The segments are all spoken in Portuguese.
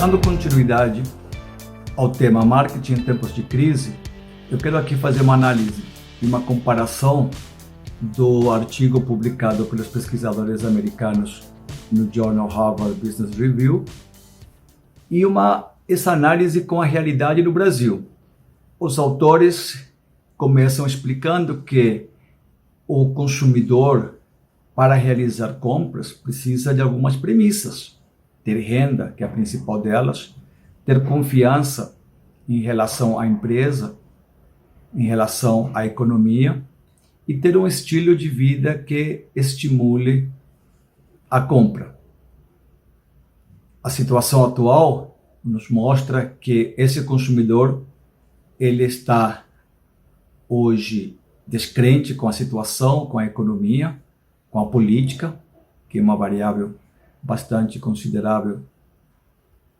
Dando continuidade ao tema marketing em tempos de crise, eu quero aqui fazer uma análise e uma comparação do artigo publicado pelos pesquisadores americanos no Journal Harvard Business Review e essa análise com a realidade no Brasil. Os autores começam explicando que o consumidor, para realizar compras, precisa de algumas premissas. Ter renda, que é a principal delas, ter confiança em relação à empresa, em relação à economia, e ter um estilo de vida que estimule a compra. A situação atual nos mostra que esse consumidor ele está hoje descrente com a situação, com a economia, com a política, que é uma variável bastante considerável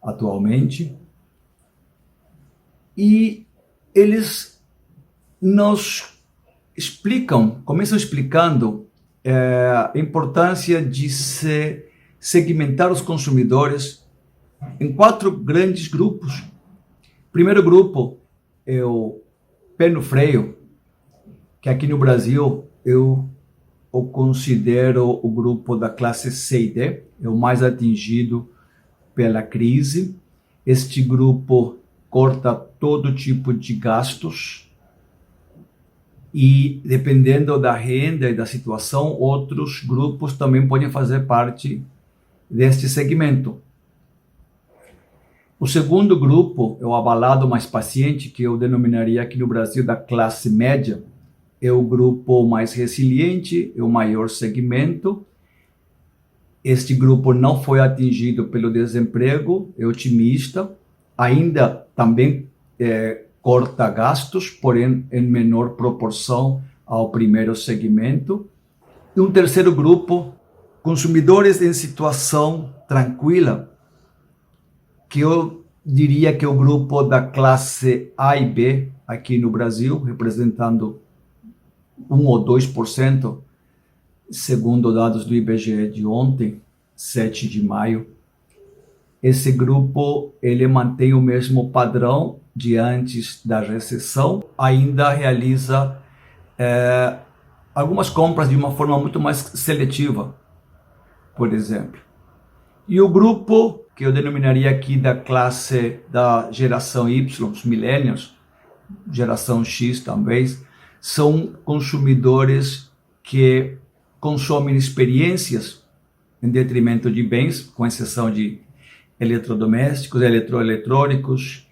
atualmente. E eles nos começam explicando a importância de se segmentar os consumidores em 4 grandes grupos. O primeiro grupo é o pé no freio, que aqui no Brasil eu o considero o grupo da classe C e D, é o mais atingido pela crise. Este grupo corta todo tipo de gastos e, dependendo da renda e da situação, outros grupos também podem fazer parte deste segmento. O segundo grupo é o abalado mais paciente, que eu denominaria aqui no Brasil da classe média. É o grupo mais resiliente, é o maior segmento. Este grupo não foi atingido pelo desemprego, é otimista, ainda também corta gastos, porém em menor proporção ao primeiro segmento. E um terceiro grupo, consumidores em situação tranquila, que eu diria que é o grupo da classe A e B aqui no Brasil, representando 1 ou 2%, segundo dados do IBGE de ontem, 7 de maio. Esse grupo ele mantém o mesmo padrão de antes da recessão, ainda realiza algumas compras de uma forma muito mais seletiva, por exemplo. E o grupo que eu denominaria aqui da classe da geração Y, os millennials, geração X também, são consumidores que consomem experiências em detrimento de bens, com exceção de eletrodomésticos, eletroeletrônicos,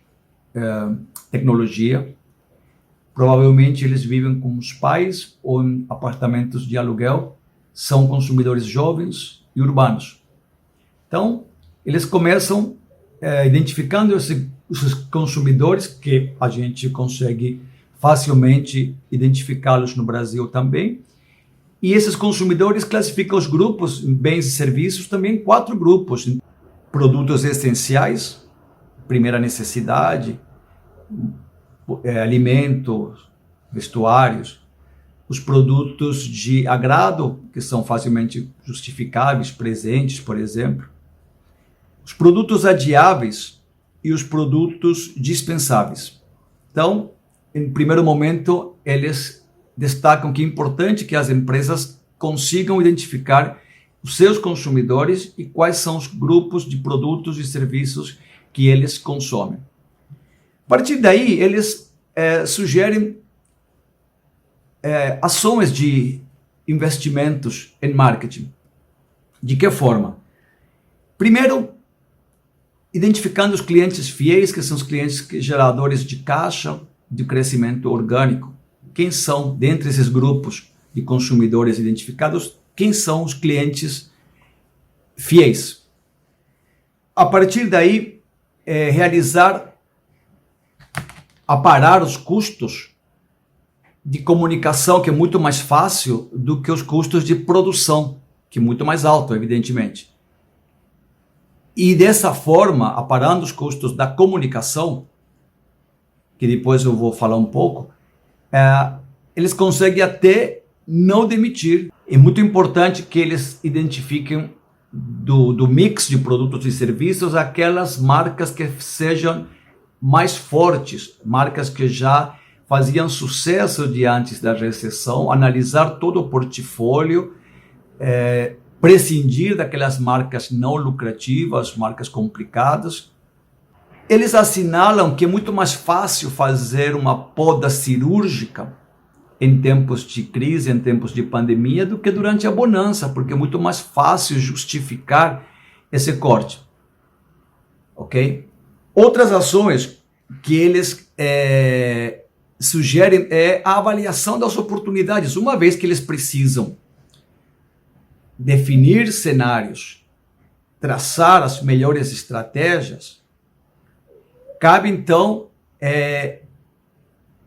tecnologia. Provavelmente eles vivem com os pais ou em apartamentos de aluguel, são consumidores jovens e urbanos. Então, eles começam identificando esses consumidores, que a gente consegue facilmente identificá-los no Brasil também. E esses consumidores classificam os grupos em bens e serviços também em 4 grupos. Produtos essenciais, primeira necessidade, alimentos, vestuários. Os produtos de agrado, que são facilmente justificáveis, presentes, por exemplo. Os produtos adiáveis e os produtos dispensáveis. Então, em primeiro momento, eles destacam que é importante que as empresas consigam identificar os seus consumidores e quais são os grupos de produtos e serviços que eles consomem. A partir daí, eles sugerem ações de investimentos em marketing. De que forma? Primeiro, identificando os clientes fiéis, que são os clientes geradores de caixa, de crescimento orgânico. Quem são, dentre esses grupos de consumidores identificados, quem são os clientes fiéis? A partir daí, aparar os custos de comunicação, que é muito mais fácil do que os custos de produção, que é muito mais alto, evidentemente. E dessa forma, aparando os custos da comunicação, que depois eu vou falar um pouco, eles conseguem até não demitir. É muito importante que eles identifiquem do mix de produtos e serviços aquelas marcas que sejam mais fortes, marcas que já faziam sucesso antes da recessão, analisar todo o portfólio, prescindir daquelas marcas não lucrativas, marcas complicadas. Eles assinalam que é muito mais fácil fazer uma poda cirúrgica em tempos de crise, em tempos de pandemia, do que durante a bonança, porque é muito mais fácil justificar esse corte. Ok? Outras ações que eles sugerem é a avaliação das oportunidades, uma vez que eles precisam definir cenários, traçar as melhores estratégias. Cabe, então,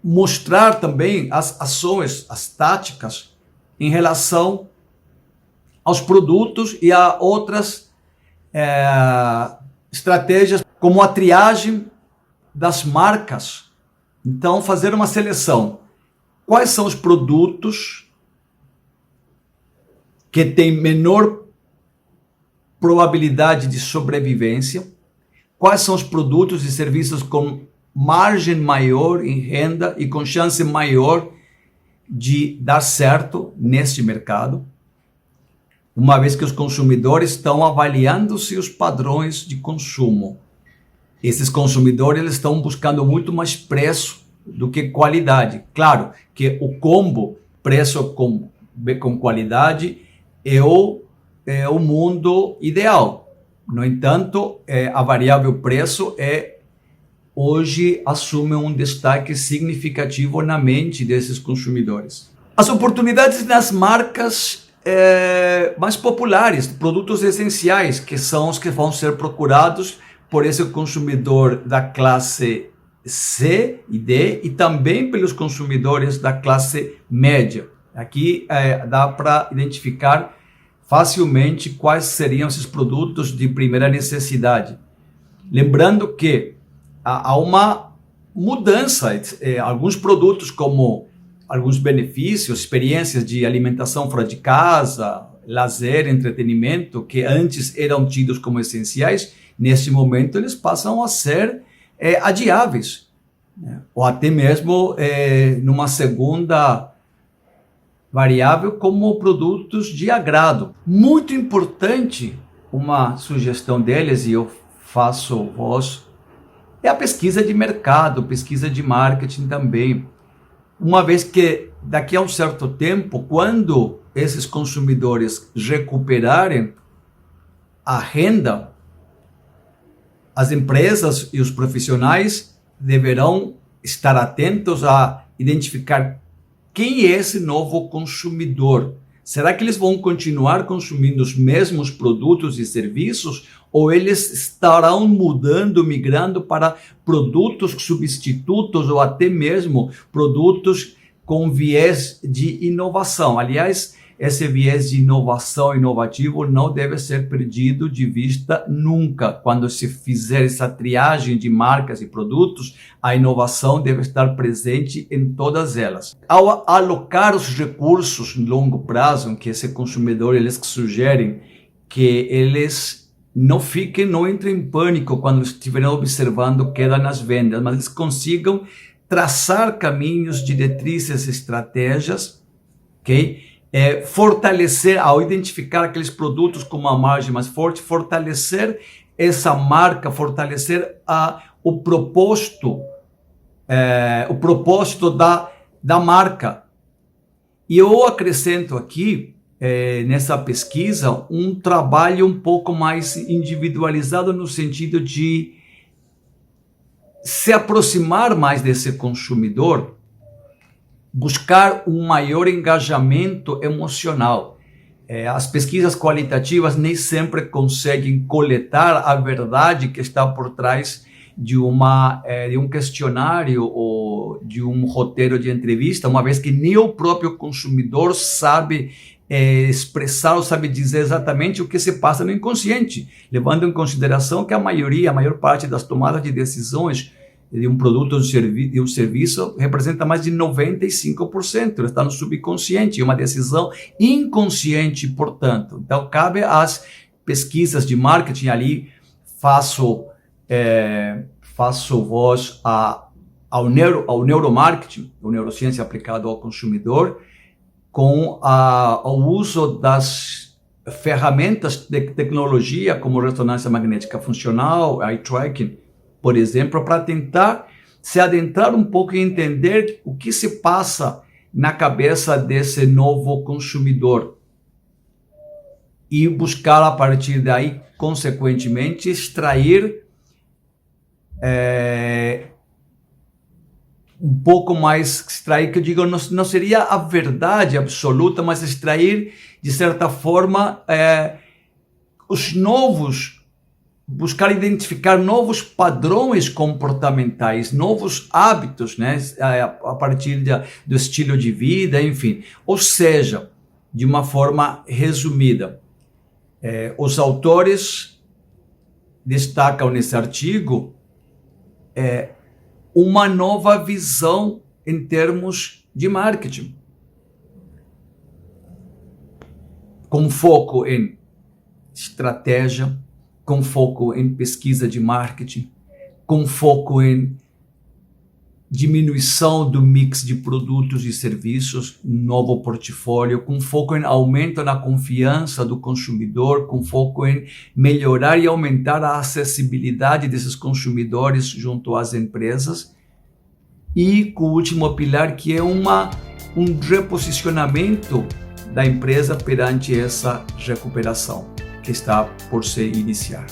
mostrar também as ações, as táticas, em relação aos produtos e a outras estratégias, como a triagem das marcas. Então, fazer uma seleção. Quais são os produtos que têm menor probabilidade de sobrevivência? Quais são os produtos e serviços com margem maior em renda e com chance maior de dar certo neste mercado? Uma vez que os consumidores estão avaliando seus padrões de consumo. Esses consumidores eles estão buscando muito mais preço do que qualidade. Claro que o combo preço com qualidade é o mundo ideal. No entanto, a variável preço hoje assume um destaque significativo na mente desses consumidores. As oportunidades nas marcas mais populares, produtos essenciais, que são os que vão ser procurados por esse consumidor da classe C e D e também pelos consumidores da classe média. Aqui dá para identificar facilmente quais seriam esses produtos de primeira necessidade. Lembrando que há uma mudança, alguns produtos como alguns benefícios, experiências de alimentação fora de casa, lazer, entretenimento, que antes eram tidos como essenciais, nesse momento eles passam a ser adiáveis, né? Ou até mesmo numa segunda variável como produtos de agrado. Muito importante, uma sugestão deles, e eu faço voz, é a pesquisa de mercado, pesquisa de marketing também. Uma vez que daqui a um certo tempo, quando esses consumidores recuperarem a renda, as empresas e os profissionais deverão estar atentos a identificar quem é esse novo consumidor. Será que eles vão continuar consumindo os mesmos produtos e serviços ou eles estarão mudando, migrando para produtos substitutos ou até mesmo produtos com viés de inovação? Aliás, esse viés de inovação inovativo não deve ser perdido de vista nunca. Quando se fizer essa triagem de marcas e produtos, a inovação deve estar presente em todas elas. Ao alocar os recursos em longo prazo, que esse consumidor, eles sugerem que eles não entrem em pânico quando estiverem observando queda nas vendas, mas eles consigam traçar caminhos, diretrizes, estratégias, ok? Fortalecer, ao identificar aqueles produtos com uma margem mais forte, fortalecer essa marca, fortalecer o propósito da marca. E eu acrescento aqui, nessa pesquisa, um trabalho um pouco mais individualizado no sentido de se aproximar mais desse consumidor, buscar um maior engajamento emocional. As pesquisas qualitativas nem sempre conseguem coletar a verdade que está por trás de um questionário ou de um roteiro de entrevista, uma vez que nem o próprio consumidor sabe expressar ou sabe dizer exatamente o que se passa no inconsciente, levando em consideração que a maior parte das tomadas de decisões de um produto ou de um serviço representa mais de 95%, está no subconsciente, uma decisão inconsciente, portanto. Então, cabe às pesquisas de marketing ali, faço voz ao neuromarketing, ou neurociência aplicada ao consumidor, com o uso das ferramentas de tecnologia, como ressonância magnética funcional, eye tracking, por exemplo, para tentar se adentrar um pouco e entender o que se passa na cabeça desse novo consumidor e buscar a partir daí, consequentemente, extrair um pouco mais, que eu digo, não seria a verdade absoluta, mas extrair, de certa forma, buscar identificar novos padrões comportamentais, novos hábitos, né, a partir do estilo de vida, enfim. Ou seja, de uma forma resumida, os autores destacam nesse artigo uma nova visão em termos de marketing, com foco em estratégia, com foco em pesquisa de marketing, com foco em diminuição do mix de produtos e serviços, novo portfólio, com foco em aumento na confiança do consumidor, com foco em melhorar e aumentar a acessibilidade desses consumidores junto às empresas, e com o último pilar, que é um reposicionamento da empresa perante essa recuperação que está por se iniciar.